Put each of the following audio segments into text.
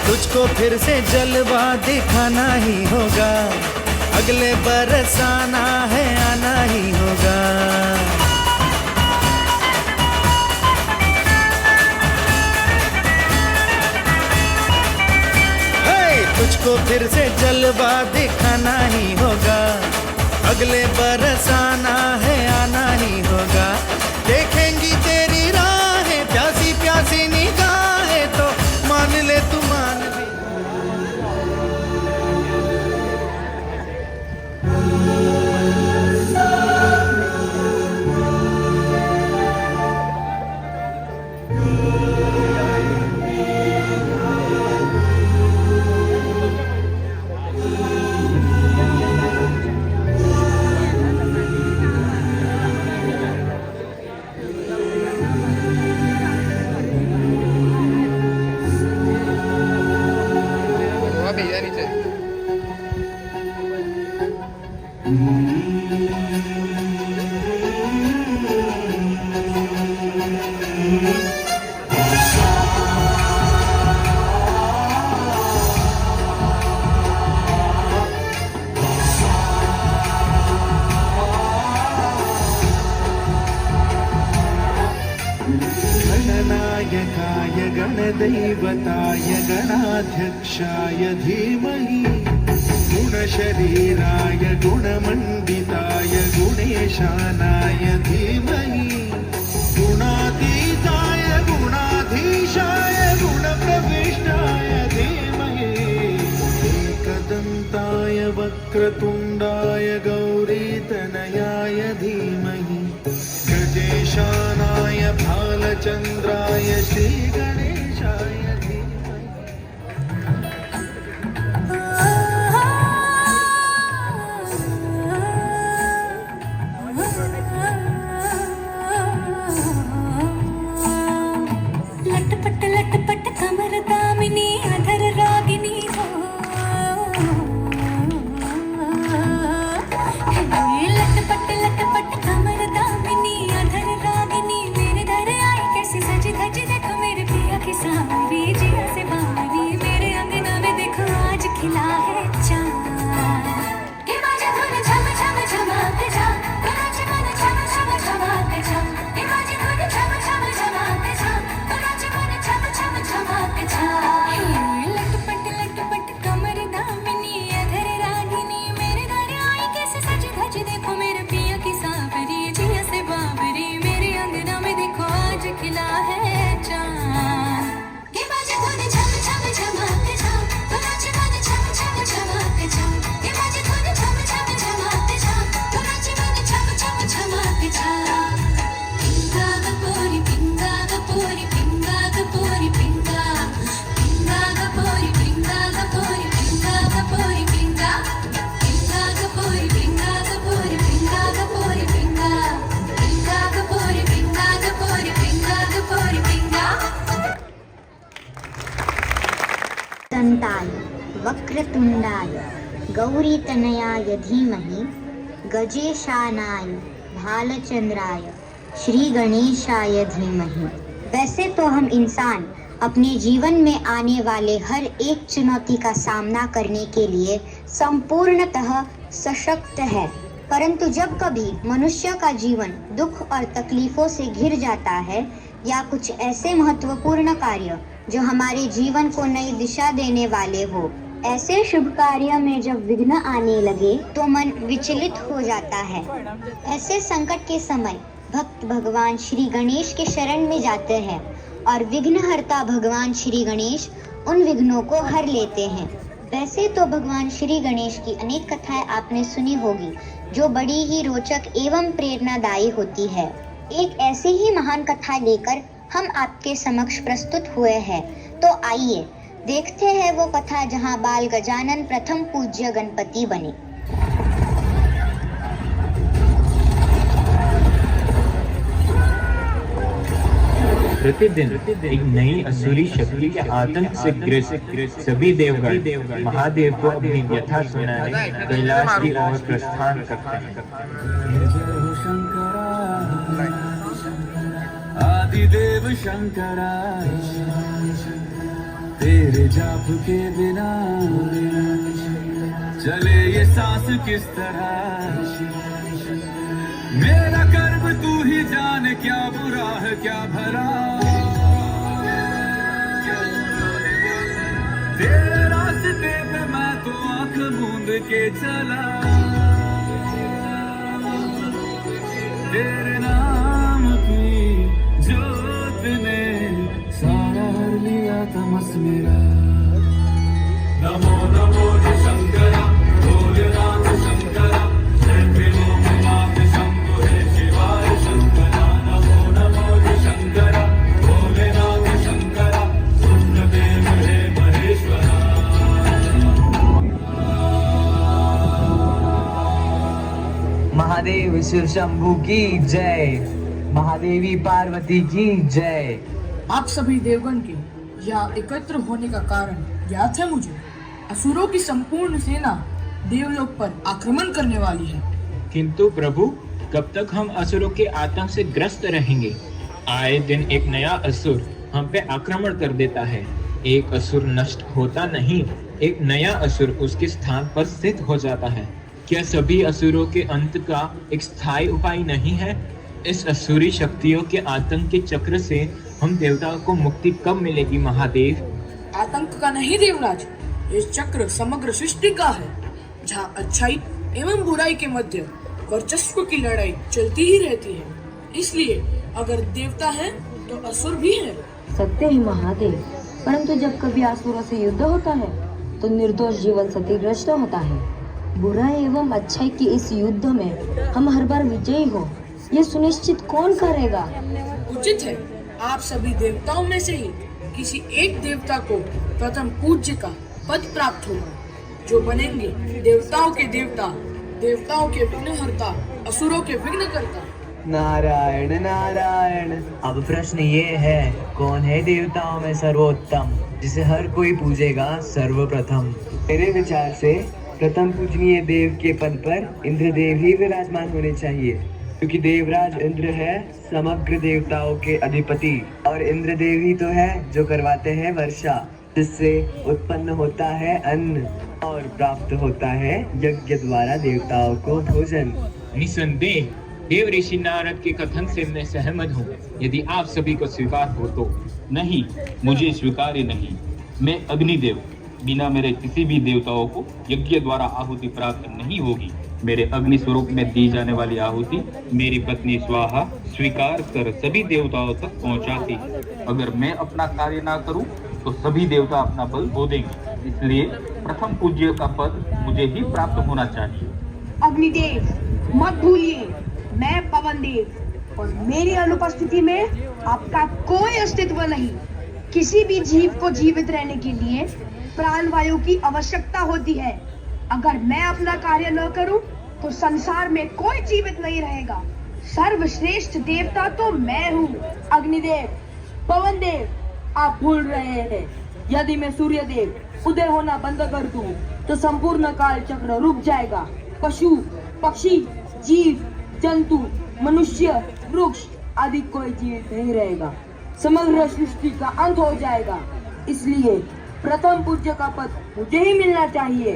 तुझको फिर से जलवा दिखाना ही होगा, अगले बरस आना है, आना ही होगा। तुझको फिर से जलवा दिखाना ही होगा, अगले बरस आना है, आना ही होगा। देखेंगी तेरी राहें प्यासी प्यासी निगाहें, तो मान ले तू मान ले। गणनायकाय गणदैवताय गणाध्यक्षाय धीमहि, गुणशरीराय गुणमण्डिताय गुणेशानाय धीमहि, गुणातीताय गुणाधीशाय गुणप्रविष्टाय धीमहि, एकदन्ताय वक्रतुण्डाय गौरीतनयाय धीमहि, गजेशानाय भालचन्द्राय श्रीगणेशाय धीमहि। लटपट लटपट कमर दामिनी अधर रागिनी हो, लटपट लटपट कमर दामिनी अधर रागिनी, मेरे दर आई कैसी सजी धजी, देखो मेरे पिया की सावरी जिया से बावरी, मेरे अंगना में देखो आज खिला है चाँद। कि बाजे धुन झम झम झमाते जा, नाच मन झम झम झमाते जा, कि बाजे धुन झम झम झमाते जा, नाच मन झम झम झमाते जा। लटपट लटपट कमर दामिनी अधर रागिनी, मेरे दर आई कैसे सजी धजी, देखो मेरे पिया की सावरी जिया से बावरी, मेरे अंगना में देखो आज खिला है चाँद। कि बाजे धुन झम झम झमाते जा, नाच मन झम झम झमाते जा, कि बाजे धुन झम झम झमाते जा, नाच मन झम झम झमाते जा। पिंगा गपोरी पिंगा गपोरी पिंगा गपोरी पिंगा, पिंगा गपोरी पिंगा गपोरी पिंगा गपोरी पिंगा, पिंगा गपोरी पिंगा गपोरी पिंगा गपोरी पिंगा, पिंगा गपोरी पिंगा गपोरी पिंगा गपोरी पिंगा। दंताय वक्रतुंडाय गौरीतनयाय धीमहि, गजेशानाय भालचंद्राय श्री गणेशाय धीमहि। वैसे तो हम इंसान अपने जीवन में आने वाले हर एक चुनौती का सामना करने के लिए संपूर्णतः सशक्त है, परंतु जब कभी मनुष्य का जीवन दुख और तकलीफों से घिर जाता है, या कुछ ऐसे महत्वपूर्ण कार्य जो हमारे जीवन को नई दिशा देने वाले हो, ऐसे शुभ कार्य में जब विघ्न आने लगे तो मन विचलित हो जाता है। ऐसे संकट के समय भक्त भगवान श्री गणेश के शरण में जाते हैं और विघ्नहर्ता भगवान श्री गणेश उन विघ्नों को हर लेते हैं। वैसे तो भगवान श्री गणेश की अनेक कथाएं आपने सुनी होगी जो बड़ी ही रोचक एवं प्रेरणादायी होती है। एक ऐसी ही महान कथा लेकर हम आपके समक्ष प्रस्तुत हुए हैं, तो आइए देखते हैं वो कथा जहां बाल गजानन प्रथम पूज्य गणपति बने। प्रतिदिन एक नई असुरी शक्ति के आतंक से ग्रस्त सभी देवगण महादेव को अपनी व्यथा सुनाने कैलाश की ओर प्रस्थान करते हैं। आदिदेव शंकरा, तेरे जाप के बिना चले ये सांस किस तरह। मेरा कर्म तू ही जाने, क्या बुरा है क्या भला। तेरे रास्ते पे मैं तो आंख मूंद के चला। तेरे नाम की जोत ने सारा हर लिया तमस मेरा। नमो नमो शंकरा, भोलेनाथ शंकरा, जय नाथ शंभो हे शिवाय शंकरा। नमो नमो शंकरा, भोलेनाथ शंकरा, रुद्रदेव हे महेश्वरा। महादेव शिव शंभू की जय, महादेवी पार्वती की जय। आप सभी देवगण के यहाँ एकत्र होने का कारण ज्ञात है मुझे। असुरों की संपूर्ण सेना देवलोक पर आक्रमण करने वाली है। किंतु प्रभु, कब तक हम असुरों के आतंक से ग्रस्त रहेंगे? आए दिन एक नया असुर हम पे आक्रमण कर देता है। एक असुर नष्ट होता नहीं, एक नया असुर उसके स्थान पर स्थित हो जाता है। क्या सभी असुरों के अंत का एक स्थायी उपाय नहीं है? इस असुरी शक्तियों के आतंक के चक्र से हम देवताओं को मुक्ति कब मिलेगी महादेव? आतंक का नहीं देवराज, ये चक्र समग्र सृष्टि का है, जहाँ अच्छाई एवं बुराई के मध्य वर्चस्व की लड़ाई चलती ही रहती है। इसलिए अगर देवता है तो असुर भी है। सत्य ही महादेव, परंतु जब कभी असुरों से युद्ध होता है तो निर्दोष जीवन क्षतिग्रस्त होता है। बुराई एवं अच्छाई के इस युद्ध में हम हर बार विजयी हो, ये सुनिश्चित कौन करेगा? उचित है, आप सभी देवताओं में से ही किसी एक देवता को प्रथम पूज्य का पद प्राप्त होगा, जो बनेंगे देवताओं के देवता, देवताओं के विघ्नहर्ता, असुरों के विघ्नकर्ता। नारायण नारायण। अब प्रश्न ये है, कौन है देवताओं में सर्वोत्तम, जिसे हर कोई पूजेगा सर्वप्रथम? मेरे विचार से प्रथम पूजनीय देव के पद पर इंद्रदेव ही विराजमान होने चाहिए, क्योंकि देवराज इंद्र है समग्र देवताओं के अधिपति, और इंद्रदेव ही तो है जो करवाते हैं वर्षा, जिससे उत्पन्न होता है अन्न और प्राप्त होता है यज्ञ द्वारा देवताओं को भोजन। निसंदेह देव ऋषि नारद के कथन से मैं सहमत हूँ, यदि आप सभी को स्वीकार हो तो। नहीं, मुझे स्वीकार्य नहीं। मैं अग्निदेव, बिना मेरे किसी भी देवताओं को यज्ञ द्वारा आहुति प्राप्त नहीं होगी। मेरे अग्नि स्वरूप में दी जाने वाली आहुति मेरी पत्नी स्वाहा स्वीकार कर सभी देवताओं तक पहुंचाती। अगर मैं अपना कार्य ना करूं तो सभी देवता अपना बल खो देंगे। इसलिए प्रथम पूज्य का पद मुझे ही प्राप्त होना चाहिए। अग्निदेव, मत भूलिए, मैं पवन देव और मेरी अनुपस्थिति में आपका कोई अस्तित्व नहीं। किसी भी जीव को जीवित रहने के लिए प्राणवायु की आवश्यकता होती है। अगर मैं अपना कार्य न करूं तो संसार में कोई जीवित नहीं रहेगा। सर्वश्रेष्ठ देवता तो मैं हूँ। अग्निदेव, पवन देव, आप भूल रहे हैं। यदि मैं सूर्य देव उदय होना बंद कर दूं तो संपूर्ण काल चक्र रुक जाएगा। पशु, पक्षी, जीव, जंतु, मनुष्य, वृक्ष आदि कोई जीवित नहीं रहेगा। समग्र सृष्टि का अंत हो जाएगा। इसलिए प्रथम पूज्य का पद मुझे ही मिलना चाहिए।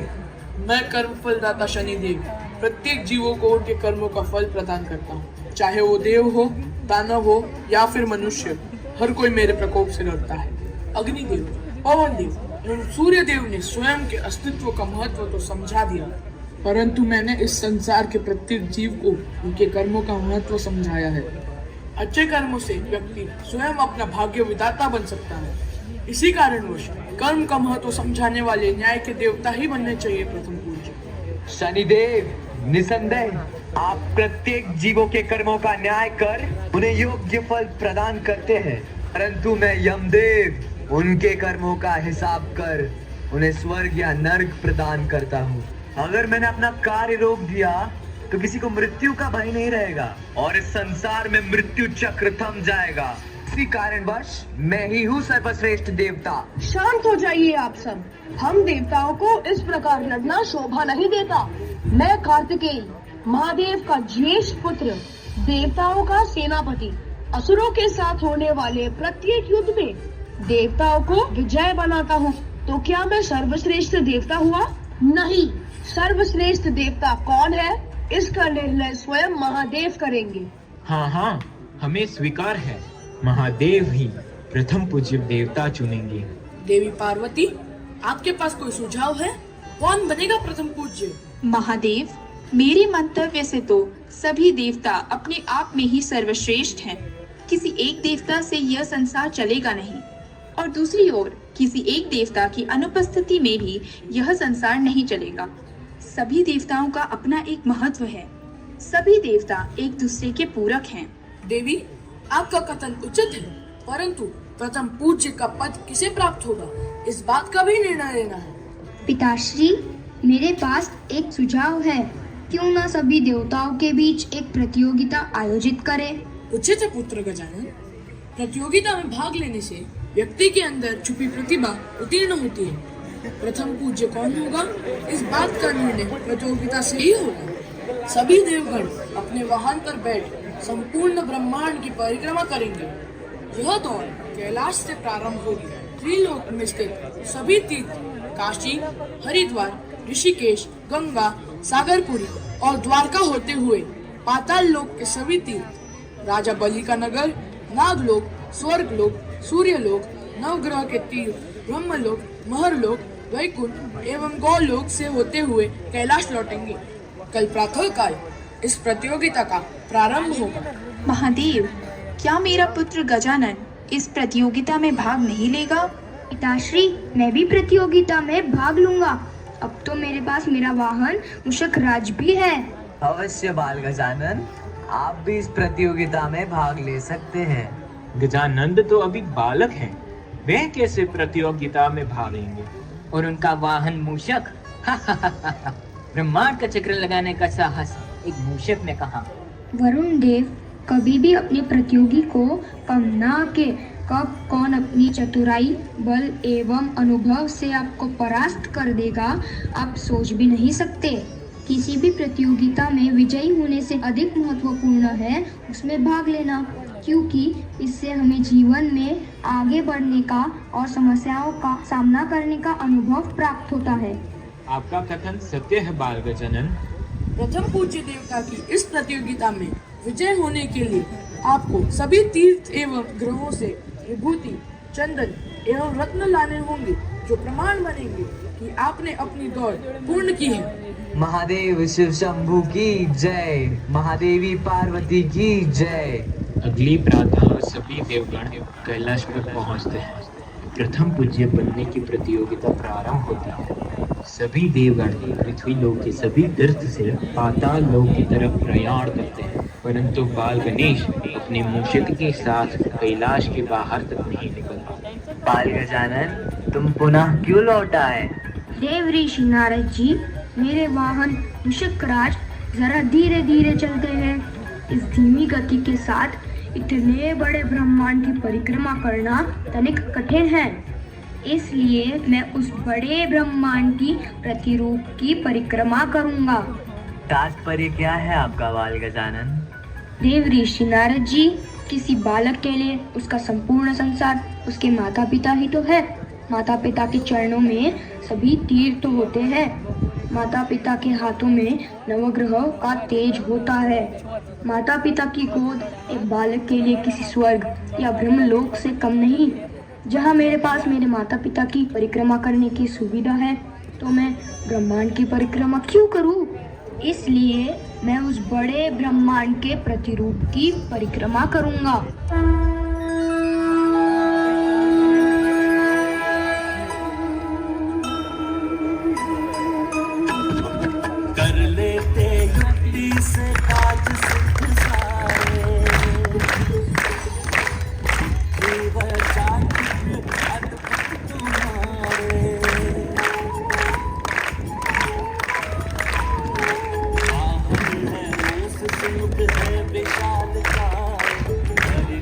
मैं कर्म फलदाता शनिदेव प्रत्येक जीवों को उनके कर्मों का फल प्रदान करता हूँ, चाहे वो देव हो, दानव हो या फिर मनुष्य। हर कोई मेरे प्रकोप से डरता है। अग्निदेव, पवन देव एवं सूर्य देव ने स्वयं के अस्तित्व का महत्व तो समझा दिया, परंतु मैंने इस संसार के प्रत्येक जीव को उनके कर्मों का महत्व समझाया है। अच्छे कर्मों से व्यक्ति स्वयं अपना भाग्य विधाता बन सकता है। इसी कारणवश कर्म का महत्व समझाने वाले न्याय के देवता ही बनने चाहिए प्रथम पूज्य। शनिदेव, निसंदेह आप प्रत्येक जीवों के कर्मों का न्याय कर उन्हें योग्य फल प्रदान करते हैं, परंतु मैं यमदेव उनके कर्मों का हिसाब कर उन्हें स्वर्ग या नर्क प्रदान करता हूँ। अगर मैंने अपना कार्य रोक दिया तो किसी को मृत्यु का भय नहीं रहेगा और इस संसार में मृत्यु चक्र थम जाएगा। इसी कारणवश मैं ही हूँ सर्वश्रेष्ठ देवता। शांत हो जाइए आप सब। हम देवताओं को इस प्रकार लड़ना शोभा नहीं देता। मैं कार्तिकेय, महादेव का ज्येष्ठ पुत्र, देवताओं का सेनापति, असुरों के साथ होने वाले प्रत्येक युद्ध में देवताओं को विजय बनाता हूँ। तो क्या मैं सर्वश्रेष्ठ देवता हुआ? नहीं। सर्वश्रेष्ठ देवता कौन है, इसका निर्णय स्वयं महादेव करेंगे। हाँ हाँ, हमें स्वीकार है। महादेव ही प्रथम पूज्य देवता चुनेंगे। देवी पार्वती, आपके पास कोई सुझाव है? कौन बनेगा प्रथम पूज्य? महादेव, मेरे मंतव्य से तो सभी देवता अपने आप में ही सर्वश्रेष्ठ हैं। किसी एक देवता से यह संसार चलेगा नहीं, और दूसरी ओर किसी एक देवता की अनुपस्थिति में भी यह संसार नहीं चलेगा। सभी देवताओं का अपना एक महत्व है। सभी देवता एक दूसरे के पूरक हैं। देवी, आपका कथन उचित है, परंतु प्रथम पूज्य का पद किसे प्राप्त होगा, इस बात का भी निर्णय लेना है। पिताश्री, मेरे पास एक सुझाव है। क्यों न सभी देवताओं के बीच एक प्रतियोगिता आयोजित करें? उचित है पुत्र गजानन। प्रतियोगिता में भाग लेने से व्यक्ति के अंदर छुपी प्रतिभा उत्तीर्ण होती है। प्रथम पूज्य कौन होगा, इस बात का निर्णय प्रतियोगिता से ही होगा। सभी देवगण अपने वाहन पर बैठ संपूर्ण ब्रह्मांड की परिक्रमा करेंगे। यह दौड़ कैलाश से प्रारंभ होगी। त्रिलोक में स्थित सभी तीर्थ, काशी, हरिद्वार, ऋषिकेश, गंगा, सागरपुरी और द्वारका होते हुए पाताल लोक के सभी तीर्थ, राजा बलि का नगर, नागलोक, स्वर्गलोक, सूर्यलोक, नवग्रह के तीर्थ, ब्रह्मलोक, महरलोक, वैकुंठ एवं गौलोक से होते हुए कैलाश लौटेंगे। कल प्रातःकाल इस प्रतियोगिता का प्रारंभ होगा। महादेव, क्या मेरा पुत्र गजानन इस प्रतियोगिता में भाग नहीं लेगा? पिताश्री, मैं भी प्रतियोगिता में भाग लूंगा। अब तो मेरे पास मेरा वाहन मूषक राज भी है। अवश्य बाल गजानन, आप भी इस प्रतियोगिता में भाग ले सकते हैं। गजानंद तो अभी बालक हैं, वे कैसे प्रतियोगिता में भाग लेंगे? और उनका वाहन मूषक? ब्रह्मांड का चक्र लगाने का साहस एक मूषक ने कहा। वरुण देव कभी भी अपने प्रतियोगी को कम ना के कब कौन अपनी चतुराई, बल एवं अनुभव से आपको परास्त कर देगा, आप सोच भी नहीं सकते। किसी भी प्रतियोगिता में विजयी होने से अधिक महत्वपूर्ण है उसमें भाग लेना, क्योंकि इससे हमें जीवन में आगे बढ़ने का और समस्याओं का सामना करने का अनुभव प्राप्त होता है। आपका कथन सत्य है बाल गजानन। प्रथम पूज्य देवता की इस प्रतियोगिता में विजय होने के लिए आपको सभी तीर्थ एवं ग्रहों से विभूति, चंदन एवं रत्न लाने होंगे, जो प्रमाण बनेंगे कि आपने अपनी दौड़ पूर्ण की है। महादेव शिव शंभू की जय, महादेवी पार्वती की जय। अगली प्रातः सभी देवगण कैलाश पर पहुंचते हैं। प्रथम पूज्य बनने की प्रतियोगिता प्रारंभ होती है। सभी देवगण पृथ्वी लोक के सभी तीर्थ से पाताल लोक की तरफ प्रयाण करते हैं, परंतु बाल गणेश अपने मूषक के साथ कैलाश के बाहर तक नहीं निकल पाते। बाल गजानन, तुम पुनः क्यों लौट आए? देव ऋषि नारद जी, मेरे वाहन मूषक राज जरा धीरे धीरे चलते हैं। इस धीमी गति के साथ इतने बड़े ब्रह्मांड की परिक्रमा करना तनिक कठिन है, इसलिए मैं उस बड़े ब्रह्मांड की प्रतिरूप की परिक्रमा करूंगा। तात्पर्य क्या है आपका बाल गजानन? देव ऋषि नारद जी, किसी बालक के लिए उसका संपूर्ण संसार उसके माता पिता ही तो है। माता पिता के चरणों में सभी तीर्थ होते हैं। माता पिता के हाथों में नवग्रह का तेज होता है। माता पिता की गोद एक बालक के लिए किसी स्वर्ग या ब्रह्मलोक से कम नहीं। जहाँ मेरे पास मेरे माता पिता की परिक्रमा करने की सुविधा है, तो मैं ब्रह्मांड की परिक्रमा क्यों करूँ? इसलिए मैं उस बड़े ब्रह्मांड के प्रतिरूप की परिक्रमा करूँगा। कर लेते युक्ति से काज सिद्ध सारे, केवल चातुर्य अद्भुत तुम्हारे। आहम है रोष सिंह है विशाल काय, हरि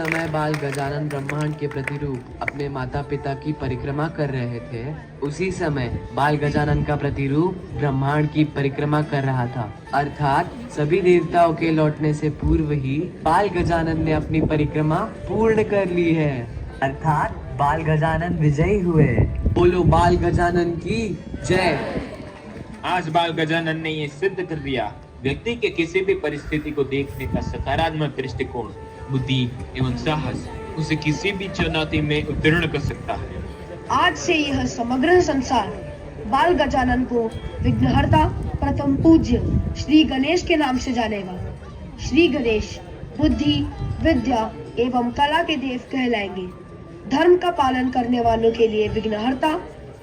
समय बाल गजानन ब्रह्मांड के प्रतिरूप अपने माता पिता की परिक्रमा कर रहे थे, उसी समय बाल गजानन का प्रतिरूप ब्रह्मांड की परिक्रमा कर रहा था। अर्थात सभी देवताओं के लौटने से पूर्व ही बाल गजानन ने अपनी परिक्रमा पूर्ण कर ली है। अर्थात बाल गजानन विजयी हुए। बोलो बाल गजानन की जय। आज बाल गजानन ने ये सिद्ध कर दिया, व्यक्ति के किसी भी परिस्थिति को देखने का सकारात्मक दृष्टिकोण, बुद्धि एवं साहस उसे किसी भी चुनौती में उत्तीर्ण कर सकता है। आज से यह समग्र संसार बाल गजानन को विघ्नहर्ता प्रथम पूज्य श्री गणेश के नाम से जानेगा। श्री गणेश बुद्धि, विद्या एवं कला के देव कहलाएंगे। धर्म का पालन करने वालों के लिए विघ्नहर्ता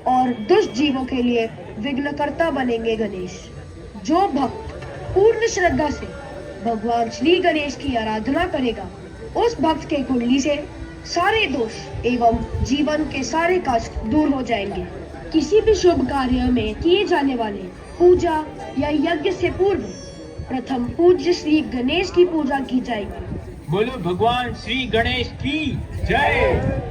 और दुष्ट जीवों के लिए विघ्नकर्ता बनेंगे गणेश। जो भक्त पूर्ण श्रद्धा से भगवान श्री गणेश की आराधना करेगा, उस भक्त के कुंडली से सारे दोष एवं जीवन के सारे कष्ट दूर हो जाएंगे। किसी भी शुभ कार्य में किए जाने वाले पूजा या यज्ञ से पूर्व प्रथम पूज्य श्री गणेश की पूजा की जाएगी। बोलो भगवान श्री गणेश की जय।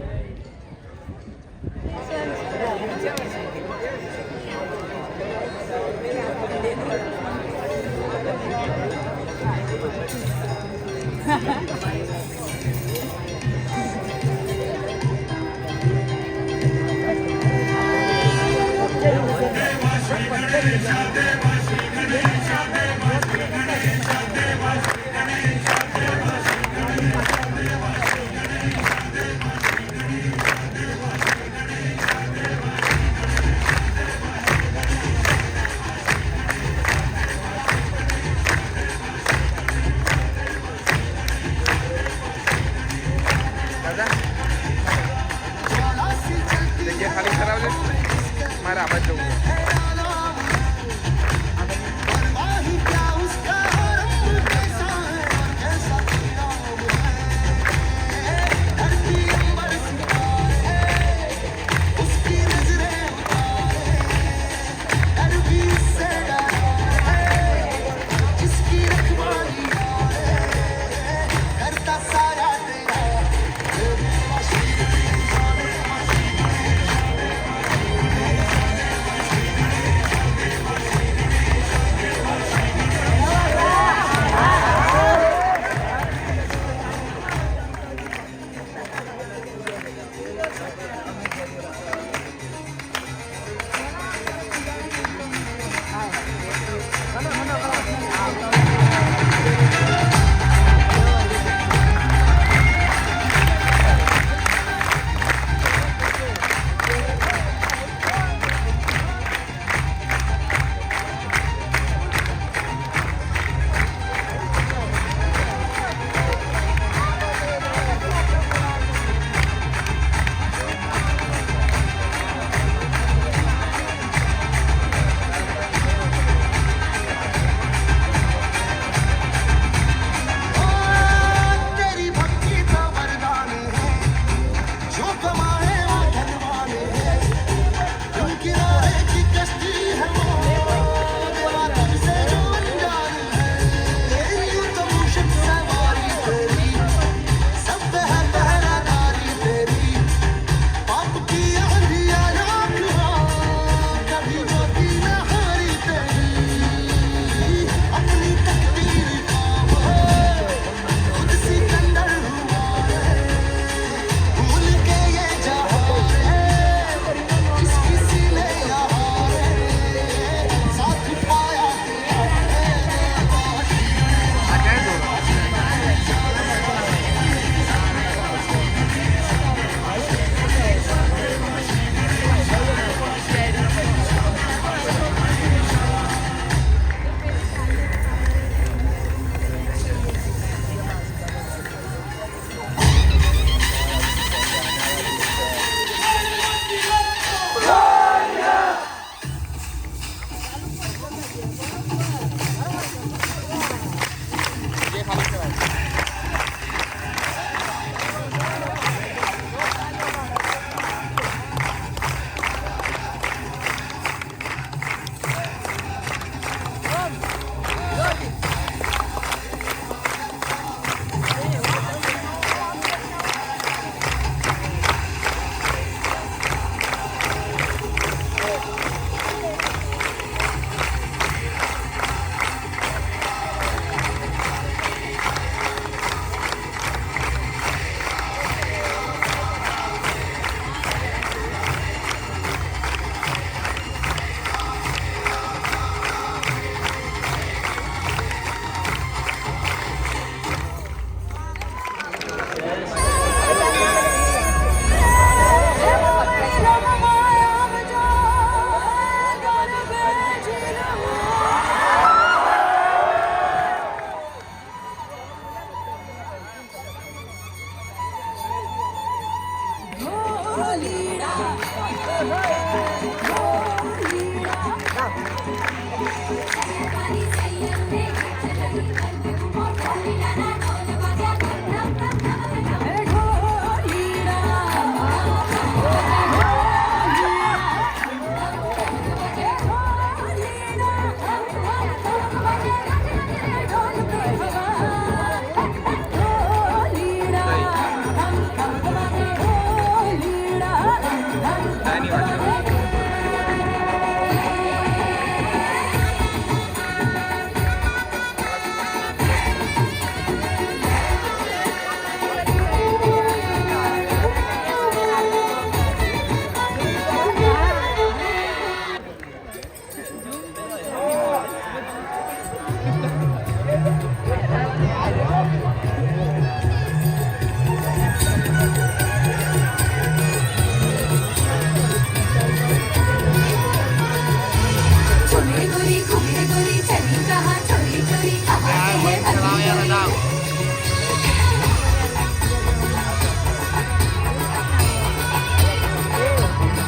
चोरी गोरी घूमे गोरी चली कहाँ चोरी चोरी कहाँ से है बंदी गोरी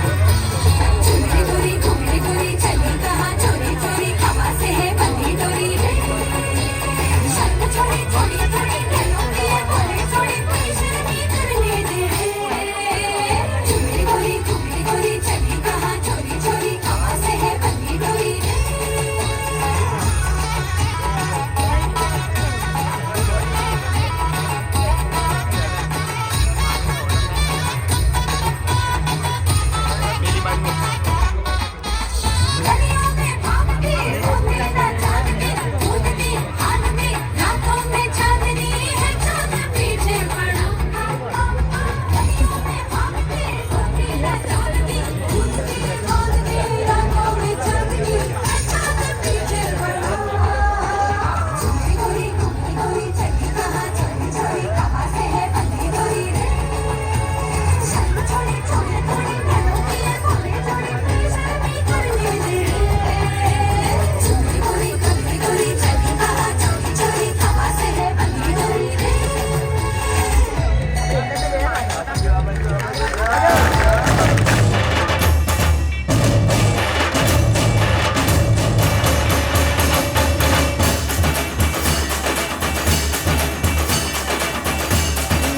चोरी गोरी घूमे गोरी चली कहाँ चोरी चोरी कहाँ से है बंदी डोरी रे शर्म छोड़ी छोड़ी छोड़ी गलों की ये बोले छोड़ी बेशर्मी करने दे चोरी गोरी घूमे गोरी चली कहाँ चोरी चोरी कहाँ से है बंदी डोरी रे गलियों में भागती रोते ना जागती कूदती भागती रातों में चांदनी है चांद पीछे पड़ा गलियों में भागती रोते ना जागती कूदती भागती रातों में चांदनी है चांद पीछे पड़ा चोरी गोरी घूमी गोरी चली कहाँ चोरी चोरी कहाँ से है बंदी डोरी रे शर्म छोड़ी छोड़ी छोड़ी गलों की ये बोले छोड़ी बेशर्मी करने दे चोरी गोरी घूमी गोरी चली कहाँ चोरी चोरी कहाँ से है बंदी डोरी रे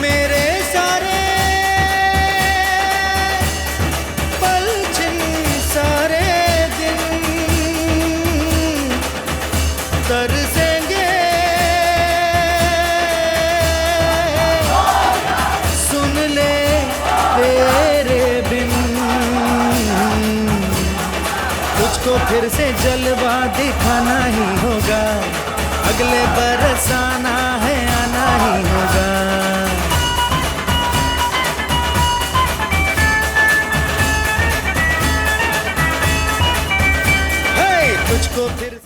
मेरे सारे पल छिन सारे दिन तरसेंगे सुन ले तेरे बिन तुझको फिर से जलवा दिखाना ही होगा अगले बरस आना है आना ही होगा तुझको फिर